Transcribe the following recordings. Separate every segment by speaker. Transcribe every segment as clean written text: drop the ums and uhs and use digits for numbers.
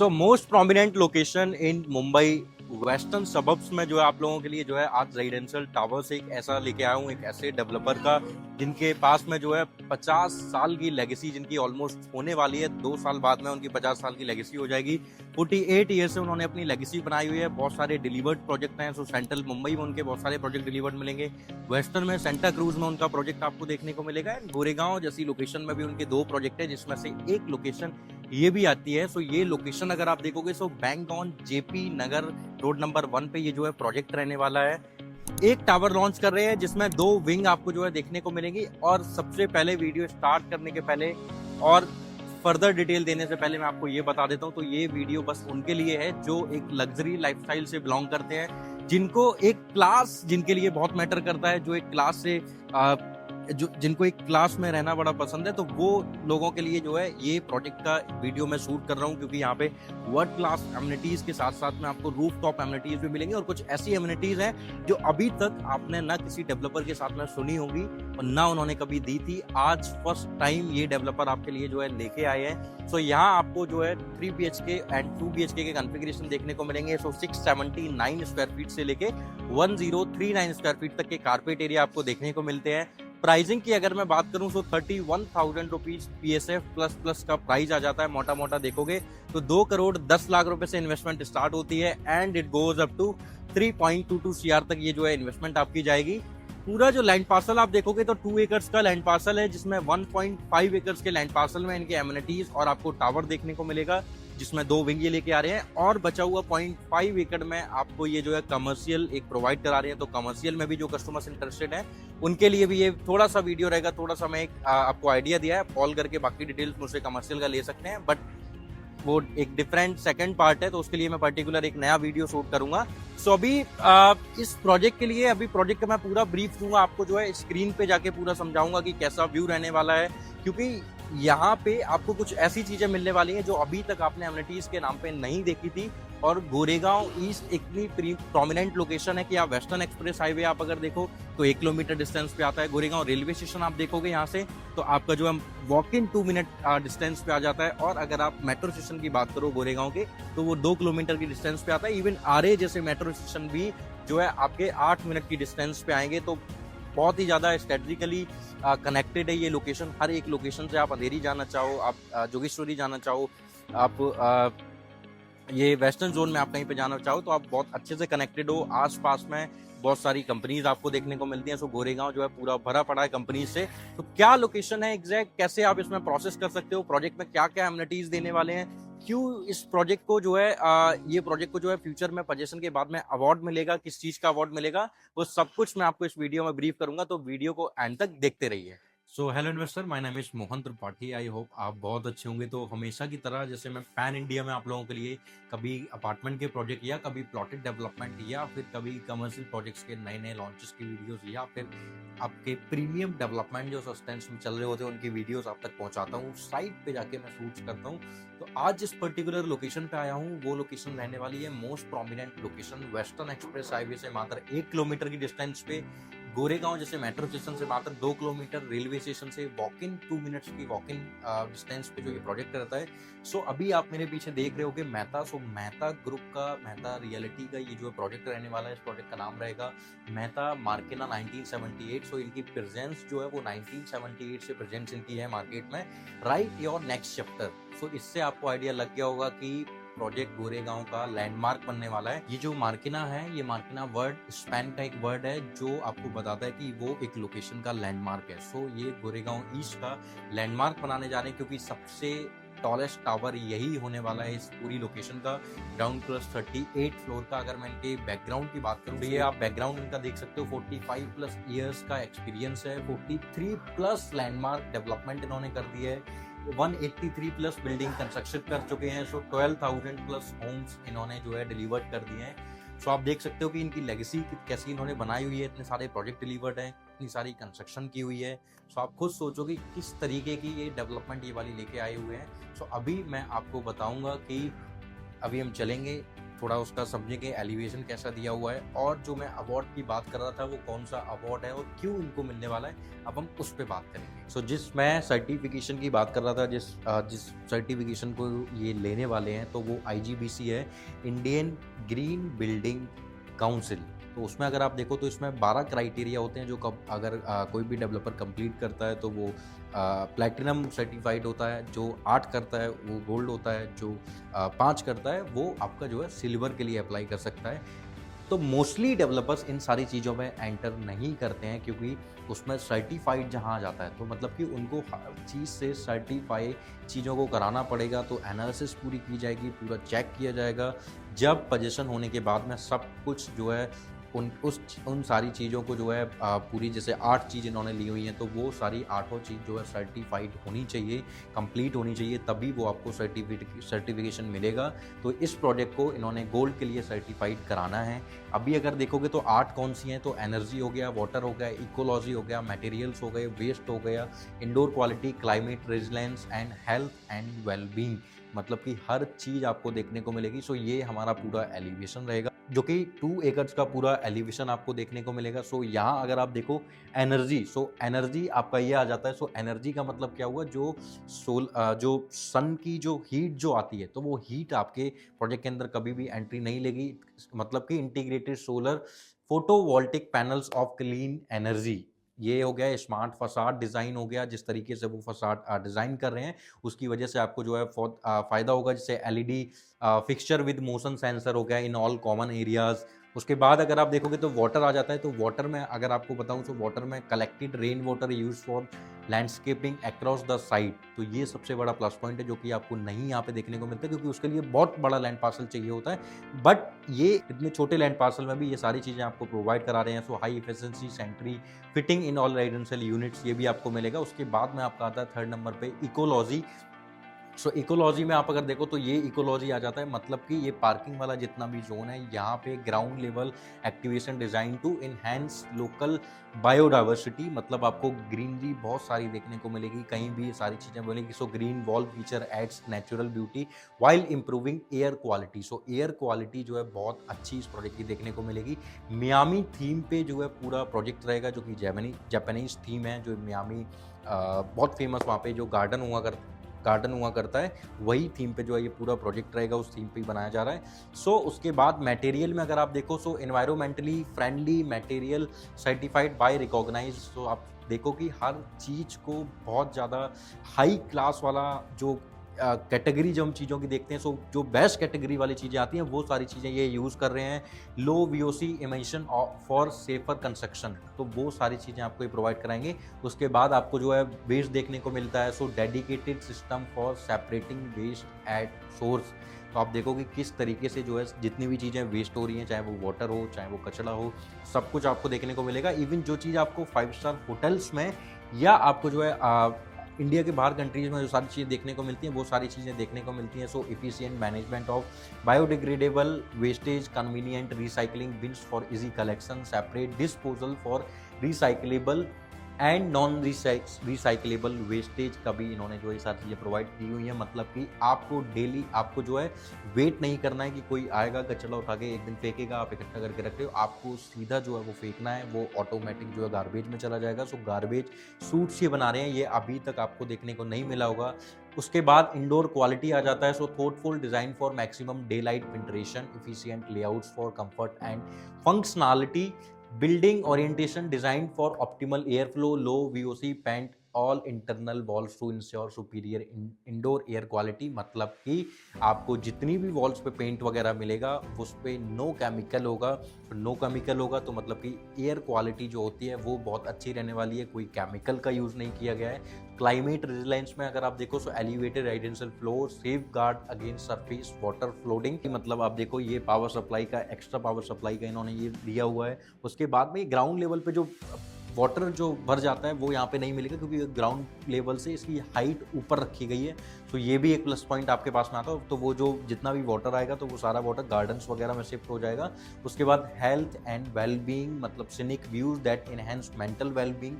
Speaker 1: So most prominent location in Mumbai western suburbs में जो है आप लोगों के लिए जो है आज रेजिडेंशियल टावर्स एक ऐसा लेके आया हूँ, एक ऐसे डेवलपर का जिनके पास में जो है 50 साल की लेगेसी जिनकी ऑलमोस्ट होने वाली है। 2 साल बाद में उनकी 50 साल की लेगेसी हो जाएगी। 48 ईयर से उन्होंने अपनी लेगेसी बनाई हुई है। बहुत सारे डिलीवर्ड प्रोजेक्ट हैं। सो सेंट्रल मुंबई में उनके बहुत सारे प्रोजेक्ट डिलीवर्ड मिलेंगे। वेस्टर्न में सेंटा क्रूज में उनका प्रोजेक्ट आपको देखने को मिलेगा। गोरेगांव जैसी लोकेशन में भी उनके 2 प्रोजेक्ट है, जिसमें से एक लोकेशन ये भी आती है। सो ये लोकेशन अगर आप देखोगे so bank on JP Nagar road number 1 पे ये जो है प्रोजेक्ट रहने वाला है। एक टावर लॉन्च कर रहे हैं जिसमें 2 विंग आपको जो है देखने को मिलेंगी। और सबसे पहले वीडियो स्टार्ट करने के पहले और फर्दर डिटेल देने से पहले मैं आपको ये बता देता हूँ, तो ये वीडियो बस उनके लिए है जो एक लग्जरी लाइफस्टाइल से बिलोंग करते हैं, जिनको एक क्लास जिनके लिए बहुत मैटर करता है, जो एक क्लास से जो जिनको एक क्लास में रहना बड़ा पसंद है, तो वो लोगों के लिए जो है ये प्रोजेक्ट का वीडियो मैं शूट कर रहा हूँ। क्योंकि यहाँ पे वर्ल्ड क्लास एमिनिटीज के साथ साथ में आपको रूफ टॉप एमिनिटीज भी मिलेंगी और कुछ ऐसी एमिनिटीज हैं जो अभी तक आपने ना किसी डेवलपर के साथ में सुनी होगी और ना उन्होंने कभी दी थी। आज फर्स्ट टाइम ये डेवलपर आपके लिए जो है लेके आए हैं। सो यहाँ आपको जो है 3 BHK एंड 2 BHK के कॉन्फ़िगरेशन देखने को मिलेंगे। सो 679 स्क्वायर फीट से लेके 1039 स्क्वायर फीट तक के कारपेट एरिया आपको देखने को मिलते हैं। प्राइसिंग की अगर मैं बात करूं तो 31,000 रुपीज PSF प्लस प्लस का प्राइस आ जाता है। मोटा मोटा देखोगे तो 2 करोड़ 10 लाख रुपए से इन्वेस्टमेंट स्टार्ट होती है and it goes up to 3.22 CR तक ये जो है इन्वेस्टमेंट आपकी जाएगी। पूरा जो लैंड पार्सल आप देखोगे तो 2 एकर्स का लैंड पार्सल है, जिसमें 1.5 एकर्स के लैंड पार्सल में इनके एमिनिटीज और आपको टावर देखने को मिलेगा, जिसमें 2 विंग ये लेके आ रहे हैं। और बचा हुआ 0.5 एकड़ में आपको ये जो है कमर्शियल एक प्रोवाइड करा रहे हैं। तो कमर्शियल में भी जो कस्टमर्स इंटरेस्टेड हैं उनके लिए भी ये थोड़ा सा वीडियो रहेगा। थोड़ा सा मैं एक आपको आइडिया दिया है, कॉल करके बाकी डिटेल्स मुझसे कमर्शियल का ले सकते हैं, बट वो एक डिफरेंट सेकंड पार्ट है, तो उसके लिए मैं पर्टिकुलर एक नया वीडियो शूट करूंगा। सो अभी इस प्रोजेक्ट के लिए अभी प्रोजेक्ट का मैं पूरा ब्रीफ दूंगा आपको, जो है स्क्रीन पे जाके पूरा समझाऊंगा कि कैसा व्यू रहने वाला है। क्योंकि यहाँ पे आपको कुछ ऐसी चीजें मिलने वाली हैं जो अभी तक आपने एमिनिटीज के नाम पे नहीं देखी थी। और गोरेगांव ईस्ट इतनी प्रोमिनेंट लोकेशन है कि आप वेस्टर्न एक्सप्रेस हाईवे आप अगर देखो तो 1 किलोमीटर डिस्टेंस पे आता है। गोरेगांव रेलवे स्टेशन आप देखोगे यहाँ से तो आपका जो है वॉक इन 2 मिनट डिस्टेंस पे आ जाता है। और अगर आप मेट्रो स्टेशन की बात करो गोरेगांव के तो वो 2 किलोमीटर की डिस्टेंस पे आता है। इवन आरए जैसे मेट्रो स्टेशन भी जो है आपके 8 मिनट की डिस्टेंस पे आएंगे। तो बहुत ही ज्यादा स्ट्रेटेजिकली कनेक्टेड है ये लोकेशन। हर एक लोकेशन से आप अंधेरी जाना चाहो, आप जोगेश्वरी जाना चाहो, आप ये वेस्टर्न जोन में आप कहीं पे जाना चाहो तो आप बहुत अच्छे से कनेक्टेड हो। आसपास में बहुत सारी कंपनीज आपको देखने को मिलती हैं। सो गोरेगांव जो है पूरा भरा पड़ा है कंपनीज से। तो क्या लोकेशन है एग्जैक्ट, कैसे आप इसमें प्रोसेस कर सकते हो, प्रोजेक्ट में क्या क्या एमिनिटीज देने वाले हैं, क्यों इस प्रोजेक्ट को जो है ये प्रोजेक्ट को जो है फ्यूचर में पोजीशन के बाद में अवार्ड मिलेगा, किस चीज का अवार्ड मिलेगा, वो सब कुछ मैं आपको इस वीडियो में ब्रीफ करूंगा। तो वीडियो को एंड तक देखते रहिए। So hello investor, my name is Mohan Tripathi. I hope आप बहुत अच्छे होंगे। तो हमेशा की तरह जैसे मैं पैन इंडिया में आप लोगों के लिए कभी अपार्टमेंट के प्रोजेक्ट या कभी प्लॉटेड डेवलपमेंट या फिर कभी कमर्शियल प्रोजेक्ट्स के नए नए लॉन्चेस की वीडियोस या फिर आपके प्रीमियम डेवलपमेंट जो सस्टेंस में चल रहे होते हैं उनकी वीडियोस आप तक पहुंचाता हूँ। साइट पे जाके मैं शूट करता हूँ। तो आज जिस पर्टिकुलर लोकेशन पे आया हूँ वो लोकेशन रहने वाली है most prominent location, western express highway से मात्र 1 किलोमीटर की डिस्टेंस पे, गोरेगांव जैसे मेट्रो स्टेशन से मात्र 2 किलोमीटर, रेलवे स्टेशन से वॉक इन 2 मिनट्स की वॉक इन डिस्टेंस पे जो ये प्रोजेक्ट रहता है। सो अभी आप मेरे पीछे देख रहे होगे मेहता। सो मेहता ग्रुप का, मेहता रियलिटी का ये जो प्रोजेक्ट रहने वाला है, इस प्रोजेक्ट का नाम रहेगा मेहता मार्केना 1978। सो इनकी प्रेजेंस जो है वो 1978 से प्रेजेंस इनकी है मार्केट में। Write your next chapter. So इससे आपको आइडिया लग गया होगा कि प्रोजेक्ट गोरेगांव का लैंडमार्क बनने वाला है। ये जो मार्किना है, ये मार्किना वर्ड स्पेन का एक वर्ड है जो आपको बताता है कि वो एक लोकेशन का लैंडमार्क है। सो ये गोरेगांव ईस्ट का लैंडमार्क बनाने जा रहे हैं, क्योंकि सबसे टॉलेस्ट टावर यही होने वाला है इस पूरी लोकेशन का, ग्राउंड प्लस 38 फ्लोर का। अगर मैं इनके बैकग्राउंड की बात करूं तो ये आप बैकग्राउंड इनका देख सकते हो। 45 प्लस ईयर्स का एक्सपीरियंस है। 43 प्लस लैंडमार्क डेवलपमेंट इन्होंने कर दी है। 183 प्लस बिल्डिंग कंस्ट्रक्शन कर चुके हैं। सो 12,000 प्लस होम्स इन्होंने जो है डिलीवर्ड कर दिए हैं। सो आप देख सकते हो कि इनकी लेगेसी कैसी इन्होंने बनाई हुई है। इतने सारे प्रोजेक्ट डिलीवर्ड हैं, इतनी सारी कंस्ट्रक्शन की हुई है। सो आप खुद सोचो कि किस तरीके की ये डेवलपमेंट ये वाली लेके आए हुए हैं। सो अभी मैं आपको बताऊंगा कि अभी हम चलेंगे थोड़ा उसका समझेंगे एलिवेशन कैसा दिया हुआ है, और जो मैं अवार्ड की बात कर रहा था वो कौन सा अवार्ड है और क्यों इनको मिलने वाला है, अब हम उस पर बात करेंगे। सो जिस मैं सर्टिफिकेशन की बात कर रहा था, जिस सर्टिफिकेशन को ये लेने वाले हैं, तो वो IGBC है, इंडियन ग्रीन बिल्डिंग काउंसिल। तो उसमें अगर आप देखो तो इसमें 12 क्राइटेरिया होते हैं, जो अगर कोई भी डेवलपर कंप्लीट करता है तो वो प्लैटिनम सर्टिफाइड होता है, जो 8 करता है वो गोल्ड होता है, जो 5 करता है वो आपका जो है सिल्वर के लिए अप्लाई कर सकता है। तो मोस्टली डेवलपर्स इन सारी चीज़ों में एंटर नहीं करते हैं, क्योंकि उसमें सर्टिफाइड जहाँ आ जाता है तो मतलब कि उनको हर चीज़ से सर्टिफाई चीज़ों को कराना पड़ेगा। तो एनालिसिस पूरी की जाएगी, पूरा चेक किया जाएगा। जब पोजीशन होने के बाद में सब कुछ जो है उन सारी चीज़ों को जो है पूरी, जैसे 8 चीज़ इन्होंने ली हुई हैं, तो वो सारी 8 चीज़ जो है सर्टिफाइड होनी चाहिए, कंप्लीट होनी चाहिए, तभी वो आपको सर्टिफिकेशन मिलेगा। तो इस प्रोजेक्ट को इन्होंने गोल्ड के लिए सर्टिफाइड कराना है। अभी अगर देखोगे तो 8 कौन सी हैं, तो एनर्जी हो गया, वाटर हो गया, इकोलॉजी हो गया, मटेरियल्स हो गए, वेस्ट हो गया, indoor quality, climate resilience and health and wellbeing, मतलब कि हर चीज़ आपको देखने को मिलेगी। सो ये हमारा पूरा एलिवेशन रहेगा, जो कि 2 एकर्स का पूरा एलिवेशन आपको देखने को मिलेगा। सो यहाँ अगर आप देखो एनर्जी, सो एनर्जी आपका ये आ जाता है। सो एनर्जी का मतलब क्या हुआ, जो सन की जो हीट जो आती है, तो वो हीट आपके प्रोजेक्ट के अंदर कभी भी एंट्री नहीं लेगी। मतलब कि integrated solar photovoltaic panels of clean energy, ये हो गया। स्मार्ट फसाड डिज़ाइन हो गया, जिस तरीके से वो फसाड डिज़ाइन कर रहे हैं उसकी वजह से आपको जो है बहुत फ़ायदा होगा। जैसे LED fixture with motion sensor हो गया इन ऑल कॉमन एरियाज़। उसके बाद अगर आप देखोगे तो वाटर आ जाता है। तो वाटर में अगर आपको बताऊं तो वाटर में collected rain water use for landscaping across the site, तो ये सबसे बड़ा प्लस पॉइंट है, जो कि आपको नहीं यहाँ पे देखने को मिलता है, क्योंकि उसके लिए बहुत बड़ा लैंड पार्सल चाहिए होता है। बट ये इतने छोटे लैंड पार्सल में भी ये सारी चीज़ें आपको प्रोवाइड करा रहे हैं। So high efficiency sanitary fitting in all residential units, ये भी आपको मिलेगा। उसके बाद में आपका आता है 3rd नंबर पे इकोलॉजी। सो इकोलॉजी में आप अगर देखो तो ये इकोलॉजी आ जाता है, मतलब कि ये पार्किंग वाला जितना भी जोन है, यहाँ पे ground level activation design to enhance local biodiversity, मतलब आपको ग्रीनरी बहुत सारी देखने को मिलेगी, कहीं भी ये सारी चीज़ें मिलेगी। So green wall feature adds natural beauty while improving air quality. So air quality जो है बहुत अच्छी इस प्रोजेक्ट की देखने को मिलेगी। मियामी थीम पे जो है पूरा प्रोजेक्ट रहेगा, जो कि जापानीज थीम है, जो मियामी बहुत फेमस वहाँ पे जो गार्डन हुआ करता है, वही थीम पे जो है ये पूरा प्रोजेक्ट रहेगा, उस थीम पे ही बनाया जा रहा है। सो उसके बाद मटेरियल में अगर आप देखो, so environmentally friendly material certified by recognize. So आप देखो कि हर चीज़ को बहुत ज़्यादा हाई क्लास वाला जो कैटेगरी जो हम चीज़ों की देखते हैं, सो जो बेस्ट कैटेगरी वाली चीज़ें आती हैं वो सारी चीज़ें ये यूज़ कर रहे हैं। लो VOC emission for safer construction, तो वो सारी चीज़ें आपको ये प्रोवाइड कराएंगे। उसके बाद आपको जो है वेस्ट देखने को मिलता है। So dedicated system for separating waste at source, तो आप देखोगे किस तरीके से जो है जितनी भी चीज़ें वेस्ट हो रही हैं, चाहे वो वाटर हो चाहे वो कचरा हो, सब कुछ आपको देखने को मिलेगा। इवन जो चीज़ आपको 5 स्टार होटल्स में या आपको जो है इंडिया के बाहर कंट्रीज में जो सारी चीज़ें देखने को मिलती हैं, वो सारी चीज़ें देखने को मिलती हैं। So efficient management of biodegradable wastage, convenient recycling bins for easy collection, separate disposal for recyclable and non recyclable wastage का भी इन्होंने जो ये सारी चीज़ें प्रोवाइड की हुई है। मतलब कि आपको डेली आपको जो है वेट नहीं करना है कि कोई आएगा कचरा उठा के एक दिन फेंकेगा, आप इकट्ठा करके रख रहे हो, आपको सीधा जो है वो फेंकना है, वो ऑटोमेटिक जो है गार्बेज में चला जाएगा। सो गार्बेज सूट्स ये बना रहे हैं, ये अभी तक आपको देखने को नहीं मिला होगा। उसके बाद इंडोर क्वालिटी आ जाता है। So thoughtful design for maximum day light penetration, efficient layouts for comfort and functionality, building orientation design for optimal air flow, low VOC paint all internal walls to ensure superior indoor air quality, मतलब कि आपको जितनी भी walls पे paint वगैरह मिलेगा उस पर नो केमिकल होगा। नो केमिकल होगा तो मतलब कि एयर क्वालिटी जो होती है वो बहुत अच्छी रहने वाली है, कोई केमिकल का यूज़ नहीं किया गया है। क्लाइमेट रेजिलेंस में अगर आप देखो, so elevated residential floor, safeguard against surface water flooding, मतलब आप देखो ये पावर सप्लाई का, एक्स्ट्रा पावर सप्लाई का इन्होंने ये दिया हुआ है। उसके बाद में ग्राउंड लेवल पे जो वाटर जो भर जाता है वो यहाँ पे नहीं मिलेगा, क्योंकि ग्राउंड लेवल से इसकी हाइट ऊपर रखी गई है। तो ये भी एक प्लस पॉइंट आपके पास में आता है। तो वो जो जितना भी वाटर आएगा तो वो सारा वाटर गार्डन्स वगैरह में शिफ्ट हो जाएगा। उसके बाद हेल्थ एंड वेलबींग, मतलब scenic views that enhance mental wellbeing,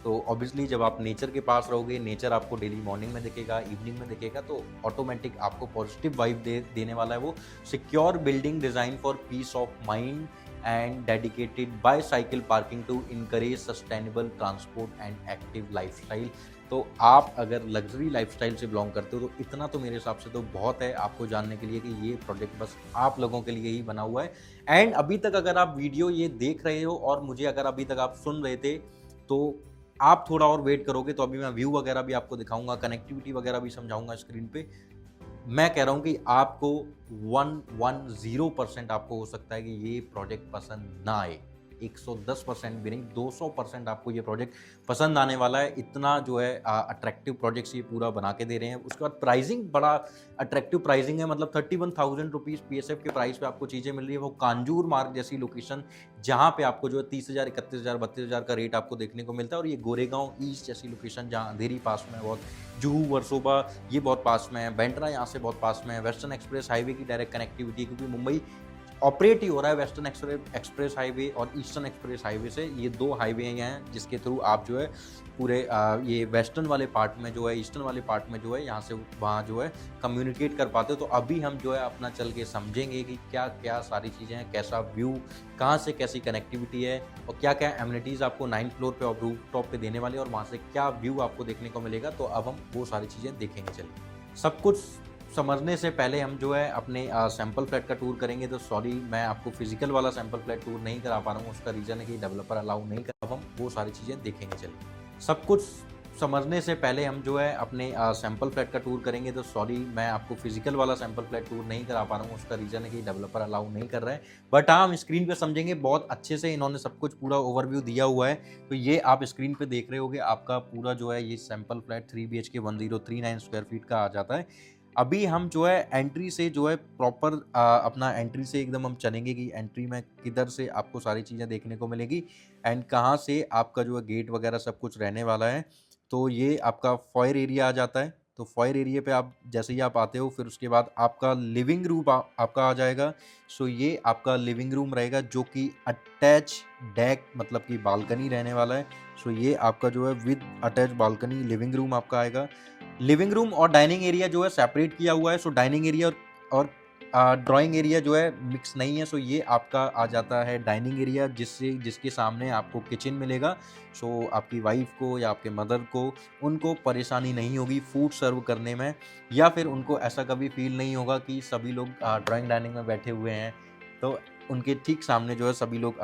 Speaker 1: तो ऑब्वियसली जब आप नेचर के पास रहोगे, नेचर आपको डेली मॉर्निंग में दिखेगा, इवनिंग में दिखेगा, तो ऑटोमेटिक आपको पॉजिटिव वाइब देने वाला है वो। Secure building design for peace of mind and dedicated bicycle parking to encourage sustainable transport and active lifestyle. तो आप अगर लग्जरी लाइफस्टाइल से बिलोंग करते हो तो इतना तो मेरे हिसाब से तो बहुत है आपको जानने के लिए कि ये प्रोजेक्ट बस आप लोगों के लिए ही बना हुआ है। एंड अभी तक अगर आप वीडियो ये देख रहे हो और मुझे अगर अभी तक आप सुन रहे थे, तो आप थोड़ा और वेट करोगे तो अभी मैं व्यू वगैरह भी आपको दिखाऊंगा, कनेक्टिविटी वगैरह भी समझाऊंगा स्क्रीन पे। मैं कह रहा हूं कि आपको 110% आपको हो सकता है कि ये प्रोजेक्ट पसंद ना आए, 110% भी नहीं, 200% आपको ये प्रोजेक्ट पसंद आने वाला है। इतना जो है अट्रैक्टिव प्रोजेक्ट्स ये पूरा बना के दे रहे हैं। उसके बाद प्राइसिंग बड़ा अट्रैक्टिव प्राइसिंग है, मतलब 31,000 रुपीज़ PSF के प्राइस पे आपको चीज़ें मिल रही है। वो कांजूर मार्ग जैसी लोकेशन जहाँ पे आपको जो है 30,000, 31,000, 32,000 का रेट आपको देखने को मिलता है। और ये गोरेगांव ईस्ट जैसी लोकेशन जहाँ अंधेरी पास में है बहुत, जुहू वर्सोबा ये बहुत पास में है, बैंड्रा यहाँ से बहुत पास में है, वेस्टर्न एक्सप्रेस हाईवे की डायरेक्ट कनेक्टिविटी, क्योंकि मुंबई ऑपरेट ही हो रहा है वेस्टर्न एक्सप्रेस हाईवे और ईस्टर्न एक्सप्रेस हाईवे से। ये 2 हाईवे हैं जिसके थ्रू आप जो है पूरे ये वेस्टर्न वाले पार्ट में जो है, ईस्टर्न वाले पार्ट में जो है, यहाँ से वहाँ जो है कम्युनिकेट कर पाते हो। तो अभी हम जो है अपना चल के समझेंगे कि क्या क्या सारी चीज़ें हैं, कैसा व्यू, कहाँ से कैसी कनेक्टिविटी है और क्या क्या एमिनिटीज़ आपको 9th फ्लोर पे और रूफ टॉप पे देने वाले, और वहाँ से क्या व्यू आपको देखने को मिलेगा। तो अब हम वो सारी चीज़ें देखेंगे। चलिए, सब कुछ समझने से पहले हम जो है अपने सैम्पल फ्लैट का टूर करेंगे। तो सॉरी, मैं आपको फिजिकल वाला सैम्पल फ्लैट टूर नहीं करा पा रहा हूँ, उसका रीज़न है कि डेवलपर अलाउ नहीं कर। अब हम वो सारी चीज़ें देखेंगे। चलिए, सब कुछ समझने से पहले हम जो है अपने सैम्पल फ्लैट का टूर करेंगे। तो सॉरी, मैं आपको फिजिकल वाला सैम्पल फ्लैट टूर नहीं करा पा रहा हूँ, उसका रीज़न है कि डेवलपर अलाउ नहीं कर रहा है। बट हाँ, हम स्क्रीन पे समझेंगे बहुत अच्छे से, इन्होंने सब कुछ पूरा ओवरव्यू दिया हुआ है। तो ये आप स्क्रीन पे देख रहे होगे, आपका पूरा जो है ये sample flat 3 BHK 1039 square feet का आ जाता है। अभी हम जो है एंट्री से जो है प्रॉपर अपना एंट्री से एकदम हम चलेंगे कि एंट्री में किधर से आपको सारी चीज़ें देखने को मिलेगी एंड कहाँ से आपका जो है गेट वगैरह सब कुछ रहने वाला है। तो ये आपका फॉयर एरिया आ जाता है। तो फॉयर एरिया पे आप जैसे ही आप आते हो, फिर उसके बाद आपका लिविंग रूम आपका आ जाएगा। सो ये आपका लिविंग रूम रहेगा जो कि अटैच डेक मतलब कि बालकनी रहने वाला है। सो ये आपका जो है with attach balcony living room आपका आएगा। लिविंग रूम और डाइनिंग एरिया जो है सेपरेट किया हुआ है। सो डाइनिंग एरिया और ड्राइंग एरिया जो है मिक्स नहीं है। सो ये आपका आ जाता है डाइनिंग एरिया, जिसके सामने आपको किचन मिलेगा। सो आपकी वाइफ को या आपके मदर को उनको परेशानी नहीं होगी फूड सर्व करने में, या फिर उनको ऐसा कभी फील नहीं होगा कि सभी लोग ड्राइंग डाइनिंग में बैठे हुए हैं। तो उनके ठीक सामने जो है सभी लोग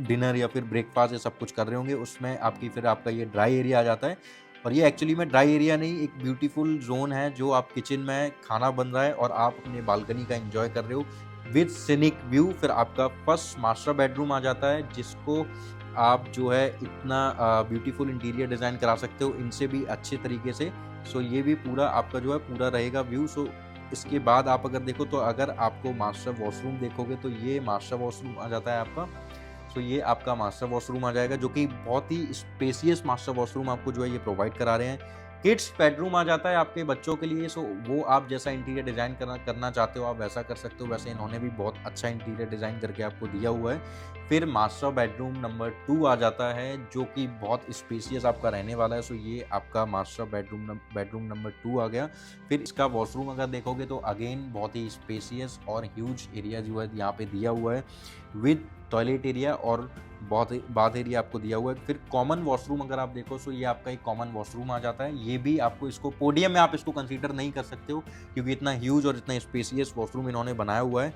Speaker 1: डिनर या फिर ब्रेकफास्ट ये सब कुछ कर रहे होंगे। उसमें आपका ये ड्राई एरिया आ जाता है। और ये एक्चुअली में ड्राई एरिया नहीं, एक ब्यूटीफुल जोन है जो आप किचन में खाना बन रहा है और आप अपने बालकनी का एंजॉय कर रहे हो विद सीनिक व्यू। फिर आपका फर्स्ट मास्टर बेडरूम आ जाता है, जिसको आप जो है इतना ब्यूटीफुल इंटीरियर डिज़ाइन करा सकते हो इनसे भी अच्छे तरीके से। सो ये भी पूरा आपका जो है पूरा रहेगा व्यू। सो इसके बाद आप अगर देखो, तो अगर आपको मास्टर वॉशरूम देखोगे तो ये मास्टर वॉशरूम आ जाता है आपका। सो ये आपका मास्टर वॉशरूम आ जाएगा, जो कि बहुत ही स्पेसियस मास्टर वॉशरूम आपको जो है ये प्रोवाइड करा रहे हैं। किड्स बेडरूम आ जाता है आपके बच्चों के लिए। सो वो आप जैसा इंटीरियर डिज़ाइन करना चाहते हो आप वैसा कर सकते हो। वैसे इन्होंने भी बहुत अच्छा इंटीरियर डिज़ाइन करके आपको दिया हुआ है। फिर मास्टर बेडरूम नंबर 2 आ जाता है, जो कि बहुत स्पेसियस आपका रहने वाला है। सो ये आपका मास्टर बेडरूम नंबर 2 आ गया। फिर इसका वॉशरूम अगर देखोगे तो अगेन बहुत ही स्पेसियस और ह्यूज एरिया जो है यहाँ पे दिया हुआ है विद टॉयलेट एरिया और बहुत बाथ एरिया आपको दिया हुआ है। फिर कॉमन वॉशरूम अगर आप देखो, सो ये आपका एक कॉमन वॉशरूम आ जाता है। ये भी आपको इसको पोडियम में आप इसको कंसीडर नहीं कर सकते हो, क्योंकि इतना ह्यूज और इतना स्पेसियस वॉशरूम इन्होंने बनाया हुआ है।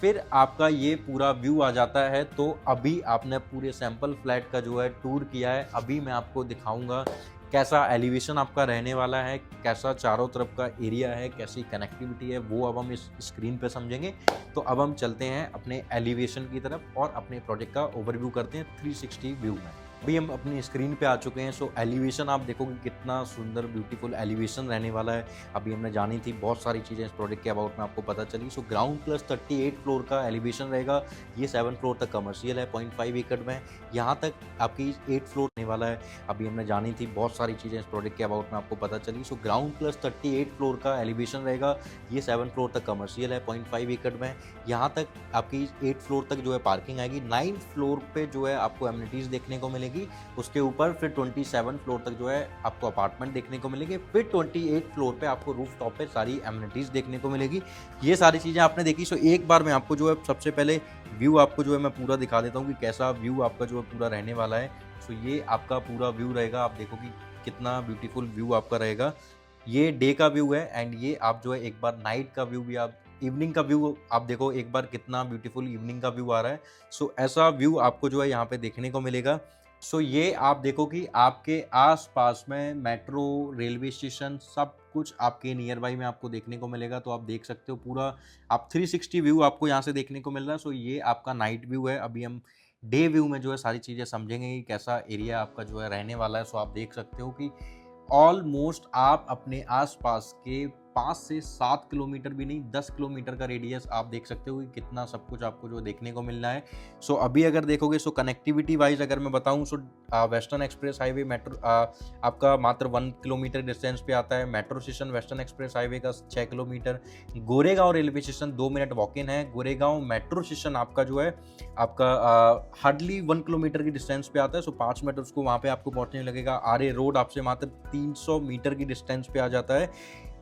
Speaker 1: फिर आपका ये पूरा व्यू आ जाता है। तो अभी आपने पूरे सैंपल फ्लैट का जो है टूर किया है। अभी मैं आपको दिखाऊंगा कैसा एलिवेशन आपका रहने वाला है, कैसा चारों तरफ का एरिया है, कैसी कनेक्टिविटी है, वो अब हम इस स्क्रीन पे समझेंगे। तो अब हम चलते हैं अपने एलिवेशन की तरफ और अपने प्रोजेक्ट का ओवरव्यू करते हैं 360 व्यू में। अभी हम अपनी स्क्रीन पे आ चुके हैं। सो एलिवेशन आप देखोगे कितना सुंदर ब्यूटीफुल एलिवेशन रहने वाला है। अभी हमने जानी थी बहुत सारी चीज़ें इस प्रोजेक्ट के अबाउट में आपको पता चली। सो ग्राउंड प्लस 38 फ्लोर का एलिवेशन रहेगा। ये 7 फ्लोर तक कमर्शियल है 0.5 एकड़ में। यहाँ तक आपकी 8 फ्लोर रहने वाला है। अभी हमने जानी थी बहुत सारी चीज़ें इस प्रोजेक्ट के अबाउट में आपको पता चली। सो ग्राउंड प्लस 38 फ्लोर का एलिवेशन रहेगा। ये 7 फ्लोर तक कमर्शियल है 0.5 एकड़ में। यहाँ तक आपकी 8 फ्लोर तक जो है पार्किंग आएगी। 9th फ्लोर पे जो है आपको एमिनिटीज़ देखने को मिलेगी। मिलेगी। उसके ऊपर फिर 27 फ्लोर तक जो है आपको अपार्टमेंट देखने को मिलेंगे। फिर 28 फ्लोर पे आपको रूफ टॉप पे सारी एमिनिटीज़ देखने को मिलेगी। ये सारी चीज़ें आपने देखी। सो एक बार मैं आपको जो है सबसे पहले व्यू आपको जो है मैं पूरा दिखा देता हूँ कि कैसा व्यू आपका जो है पूरा रहने वाला है। सो ये आपका पूरा व्यू रहेगा। आप देखो कि कितना ब्यूटीफुल व्यू आपका रहेगा। ये डे का व्यू है एंड ये आप जो है एक बार नाइट का व्यू भी आप इवनिंग का व्यू आप देखो एक बार कितना ब्यूटीफुल इवनिंग का व्यू आ रहा है। सो ऐसा व्यू आपको जो है यहाँ पे देखने को मिलेगा। सो ये आप देखो कि आपके आस-पास में मेट्रो, रेलवे स्टेशन सब कुछ आपके नियर बाय में आपको देखने को मिलेगा। तो आप देख सकते हो पूरा आप 360 व्यू आपको यहाँ से देखने को मिल रहा है। सो ये आपका नाइट व्यू है। अभी हम डे व्यू में जो है सारी चीज़ें समझेंगे कि कैसा एरिया आपका जो है रहने वाला है। सो आप देख सकते हो कि ऑलमोस्ट आप अपने आस-पास के 5 से 7 किलोमीटर भी नहीं 10 किलोमीटर का रेडियस आप देख सकते हो कि कितना सब कुछ आपको जो देखने को मिल रहा है। सो अभी अगर देखोगे सो कनेक्टिविटी वाइज़ अगर मैं बताऊँ so western express highway metro आपका मात्र 1 किलोमीटर डिस्टेंस पे आता है। Metro station western express highway का 6 kilometre. Goregaon railway station 2 minute walk in है। गोरेगाँव मेट्रो स्टेशन आपका जो है आपका हार्डली 1 किलोमीटर की डिस्टेंस पे आता है। सो 5 मिनट उसको वहाँ पे आपको पहुँचने लगेगा। आरे रोड आपसे मात्र 300 मीटर की डिस्टेंस पे आ जाता है।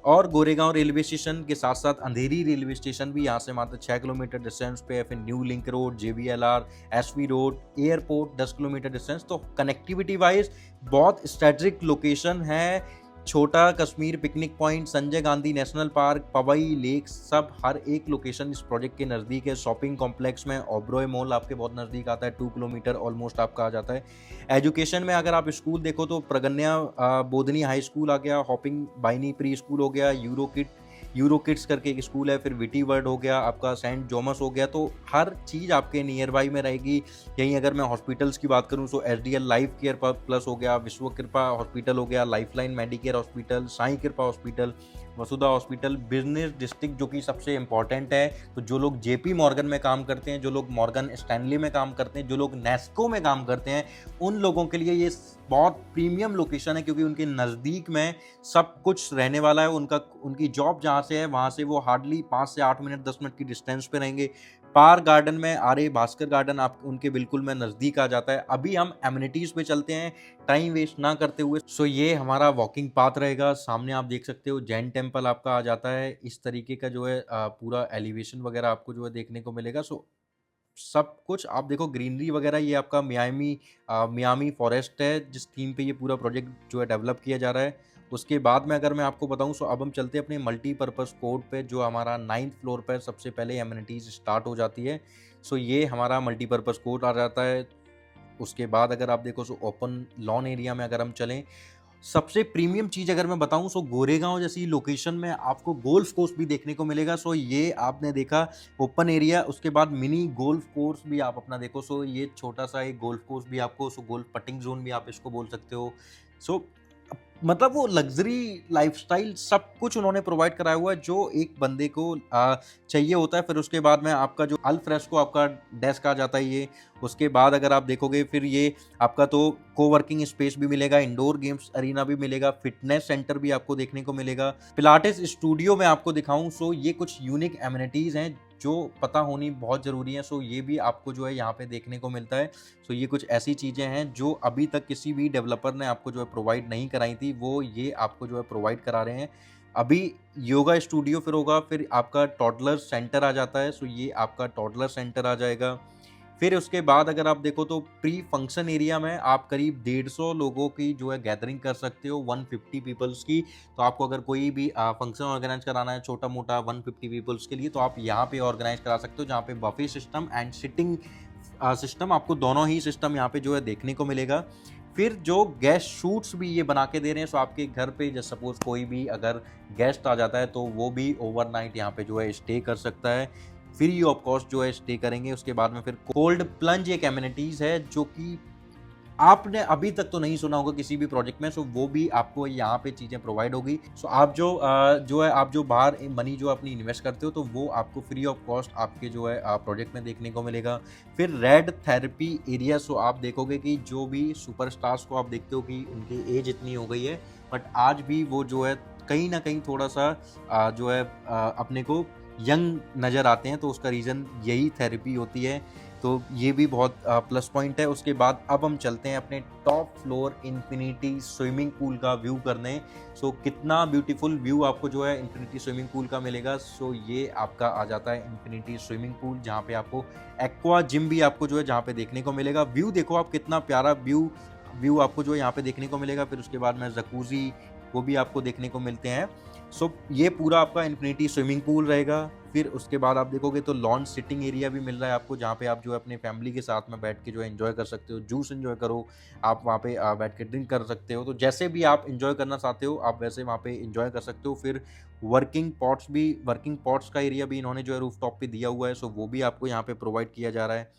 Speaker 1: और गोरेगांव रेलवे स्टेशन के साथ साथ अंधेरी रेलवे स्टेशन भी यहाँ से मात्र 6 किलोमीटर डिस्टेंस पे है। फिर new link road, JBLR, SV road, airport 10 kilometre distance. तो कनेक्टिविटी वाइज बहुत स्ट्रेटेजिक लोकेशन है। Chhota Kashmir picnic point, Sanjay Gandhi national park, Powai lake सब हर एक लोकेशन इस प्रोजेक्ट के नज़दीक है। शॉपिंग कॉम्प्लेक्स में ओबरॉय मॉल आपके बहुत नज़दीक आता है। 2 किलोमीटर ऑलमोस्ट आपका आ जाता है। एजुकेशन में अगर आप स्कूल देखो तो प्रगन्या बोधनी हाई स्कूल आ गया, हॉपिंग बाइनी प्री स्कूल हो गया, यूरो किड्स करके एक स्कूल है, फिर विटी वर्ड हो गया, आपका सेंट जॉमस हो गया। तो हर चीज़ आपके नियर बाई में रहेगी। यहीं अगर मैं हॉस्पिटल्स की बात करूं तो SDL लाइफ केयर प्लस हो गया, विश्व कृपा हॉस्पिटल हो गया, लाइफलाइन मेडिकेयर हॉस्पिटल, साईं कृपा हॉस्पिटल, वसुधा हॉस्पिटल, बिजनेस डिस्ट्रिक्ट जो कि सबसे इंपॉर्टेंट है। तो जो लोग JP मॉर्गन में काम करते हैं, जो लोग मॉर्गन स्टैनली में काम करते हैं, जो लोग नेस्को में काम करते हैं, उन लोगों के लिए ये बहुत प्रीमियम लोकेशन है क्योंकि उनके नज़दीक में सब कुछ रहने वाला है। उनकी जॉब जहाँ से है वहाँ से वो हार्डली 5 से 8 मिनट 10 मिनट की डिस्टेंस पे रहेंगे। पार्क गार्डन में आर्य भास्कर गार्डन आप उनके बिल्कुल में नज़दीक आ जाता है। अभी हम एमिनिटीज़ पे चलते हैं टाइम वेस्ट ना करते हुए। सो ये हमारा वॉकिंग पाथ रहेगा। सामने आप देख सकते हो जैन टेम्पल आपका आ जाता है। इस तरीके का जो है पूरा एलिवेशन वगैरह आपको जो है देखने को मिलेगा। सो सब कुछ आप देखो ग्रीनरी वगैरह ये आपका मियामी फॉरेस्ट है जिस थीम पे ये पूरा प्रोजेक्ट जो है डेवलप किया जा रहा है। उसके बाद में अगर मैं आपको बताऊं सो अब हम चलते हैं अपने मल्टीपर्पज़ कोर्ट पे जो हमारा 9th फ्लोर पर सबसे पहले एमिनिटीज़ स्टार्ट हो जाती है। सो ये हमारा मल्टीपर्पज़ कोर्ट आ जाता है। उसके बाद अगर आप देखो सो ओपन लॉन एरिया में अगर हम चलें, सबसे प्रीमियम चीज़ अगर मैं बताऊँ सो गोरेगांव जैसी लोकेशन में आपको गोल्फ कोर्स भी देखने को मिलेगा। सो ये आपने देखा ओपन एरिया, उसके बाद मिनी गोल्फ कोर्स भी आप अपना देखो। सो ये छोटा सा एक गोल्फ कोर्स भी आपको, सो गोल्फ पटिंग जोन भी आप इसको बोल सकते हो। सो मतलब वो लग्जरी लाइफस्टाइल सब कुछ उन्होंने प्रोवाइड कराया हुआ है जो एक बंदे को चाहिए होता है। फिर उसके बाद में आपका जो अल फ्रेस्को आपका डेस्क आ जाता है ये। उसके बाद अगर आप देखोगे फिर ये आपका तो कोवर्किंग स्पेस भी मिलेगा, इंडोर गेम्स अरीना भी मिलेगा, फिटनेस सेंटर भी आपको देखने को मिलेगा। पिलाटेस स्टूडियो में आपको दिखाऊं सो ये कुछ यूनिक एमिनिटीज़ हैं जो पता होनी बहुत ज़रूरी है। सो ये भी आपको जो है यहाँ पे देखने को मिलता है। सो ये कुछ ऐसी चीज़ें हैं जो अभी तक किसी भी डेवलपर ने आपको जो है प्रोवाइड नहीं कराई थी, वो ये आपको जो है प्रोवाइड करा रहे हैं। अभी योगा स्टूडियो फिर होगा, फिर आपका टॉडलर सेंटर आ जाता है। सो ये आपका टॉडलर सेंटर आ जाएगा। फिर उसके बाद अगर आप देखो तो प्री फंक्शन एरिया में आप करीब 150 लोगों की जो है गैदरिंग कर सकते हो, 150 पीपल्स की। तो आपको अगर कोई भी फंक्शन ऑर्गेनाइज कराना है छोटा मोटा 150 पीपल्स के लिए तो आप यहाँ पे ऑर्गेनाइज करा सकते हो, जहाँ पे buffet system and sitting system आपको दोनों ही सिस्टम यहाँ पे जो है देखने को मिलेगा। फिर जो गेस्ट शूट्स भी ये बना के दे रहे हैं, सो आपके घर पे जैसे सपोज कोई भी अगर गेस्ट आ जाता है तो वो भी ओवरनाइट यहाँ पे जो है स्टे कर सकता है, फ्री ऑफ कॉस्ट जो है स्टे करेंगे। उसके बाद में फिर कोल्ड प्लंज एक एमिनिटीज़ है जो कि आपने अभी तक तो नहीं सुना होगा किसी भी प्रोजेक्ट में। सो वो भी आपको यहाँ पे चीज़ें प्रोवाइड होगी। सो आप जो है आप जो बाहर मनी जो अपनी इन्वेस्ट करते हो तो वो आपको फ्री ऑफ कॉस्ट आपके जो है प्रोजेक्ट में देखने को मिलेगा। फिर रेड थेरेपी एरिया, सो आप देखोगे कि जो भी सुपरस्टार्स को आप देखते हो कि उनकी एज इतनी हो गई है बट आज भी वो जो है कहीं ना कहीं थोड़ा सा जो है अपने को यंग नज़र आते हैं, तो उसका रीज़न यही थेरेपी होती है। तो ये भी बहुत प्लस पॉइंट है। उसके बाद अब हम चलते हैं अपने top floor infinity swimming pool का व्यू करने। सो कितना ब्यूटीफुल व्यू आपको जो है इन्फिनिटी स्विमिंग पूल का मिलेगा। सो ये आपका आ जाता है इन्फिनिटी स्विमिंग पूल, जहाँ पे आपको एक्वा जिम भी आपको जो है जहाँ पे देखने को मिलेगा। व्यू देखो आप, कितना प्यारा व्यू आपको जो है यहाँ पे देखने को मिलेगा। फिर उसके बाद में जकूजी वो भी आपको देखने को मिलते हैं। सो ये पूरा आपका इन्फिनिटी स्विमिंग पूल रहेगा। फिर उसके बाद आप देखोगे तो लॉन सिटिंग एरिया भी मिल रहा है आपको, जहाँ पे आप जो है अपने फैमिली के साथ में बैठ के जो है एंजॉय कर सकते हो, जूस एंजॉय करो, आप वहाँ पे बैठ के ड्रिंक कर सकते हो। तो जैसे भी आप एंजॉय करना चाहते हो आप वैसे वहाँ पे एंजॉय कर सकते हो। फिर वर्किंग पॉट्स का एरिया भी इन्होंने जो है रूफ टॉप पे दिया हुआ है। सो वो भी आपको यहाँ पे प्रोवाइड किया जा रहा है।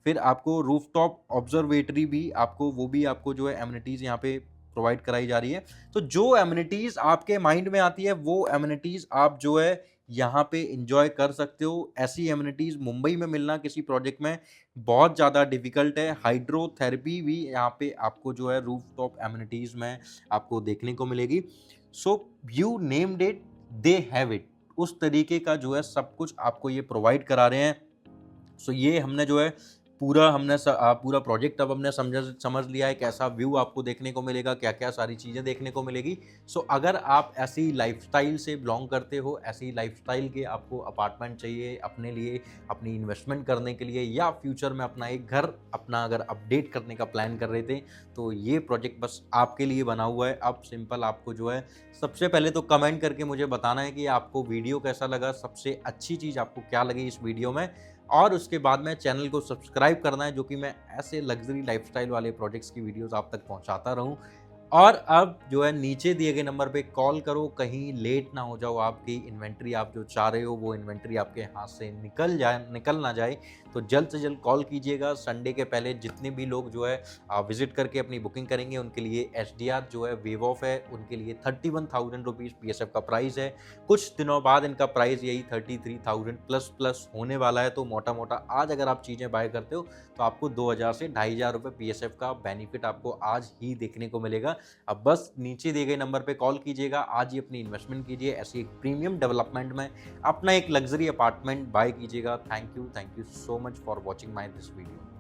Speaker 1: फिर आपको रूफटॉप ऑब्जर्वेटरी भी आपको वो भी आपको जो है एमिनिटीज़ यहाँ पे प्रोवाइड कराई जा रही है। तो जो एमिनिटीज़ आपके माइंड में आती है वो एमिनिटीज़ आप जो है यहाँ पे एंजॉय कर सकते हो। ऐसी एमिनिटीज़ मुंबई में मिलना किसी प्रोजेक्ट में बहुत ज़्यादा डिफ़िकल्ट है। हाइड्रोथेरेपी भी यहाँ पे आपको जो है रूफटॉप एमिनिटीज़ में आपको देखने को मिलेगी। So you named it, they have it. उस तरीके का जो है सब कुछ आपको ये प्रोवाइड करा रहे हैं। सो ये हमने जो है पूरा प्रोजेक्ट अब हमने समझ लिया है, कैसा व्यू आपको देखने को मिलेगा, क्या-क्या सारी चीज़ें देखने को मिलेगी। सो अगर आप ऐसी लाइफ़स्टाइल से बिलॉन्ग करते हो, ऐसी लाइफ़स्टाइल के आपको अपार्टमेंट चाहिए अपने लिए, अपनी इन्वेस्टमेंट करने के लिए, या फ्यूचर में अपना एक घर अपना अगर अपडेट करने का प्लान कर रहे थे, तो ये प्रोजेक्ट बस आपके लिए बना हुआ है। अब सिंपल आपको जो है सबसे पहले तो कमेंट करके मुझे बताना है कि आपको वीडियो कैसा लगा, सबसे अच्छी चीज़ आपको क्या लगी इस वीडियो में, और उसके बाद में चैनल को सब्सक्राइब करना है, जो कि मैं ऐसे लग्जरी लाइफस्टाइल वाले प्रोजेक्ट्स की वीडियोस आप तक पहुंचाता रहूं। और अब जो है नीचे दिए गए नंबर पे कॉल करो, कहीं लेट ना हो जाओ, आपकी इन्वेंट्री आप जो चाह रहे हो वो इन्वेंट्री आपके हाथ से निकल ना जाए। तो जल्द से जल्द कॉल कीजिएगा। संडे के पहले जितने भी लोग जो है विजिट करके अपनी बुकिंग करेंगे उनके लिए SDR जो है वेव ऑफ है, उनके लिए 31,000 रुपीज़ PSF का प्राइस है। कुछ दिनों बाद इनका प्राइस यही 33,000 प्लस होने वाला है। तो मोटा मोटा आज अगर आप चीज़ें बाय करते हो तो आपको 2,000 से 2,500 रुपये PSF का बेनिफिट आपको आज ही देखने को मिलेगा। अब बस नीचे दिए गए नंबर पे कॉल कीजिएगा, आज ही अपनी इन्वेस्टमेंट कीजिए, ऐसी एक प्रीमियम डेवलपमेंट में अपना एक लग्जरी अपार्टमेंट बाय कीजिएगा। Thank you so much for watching my this video.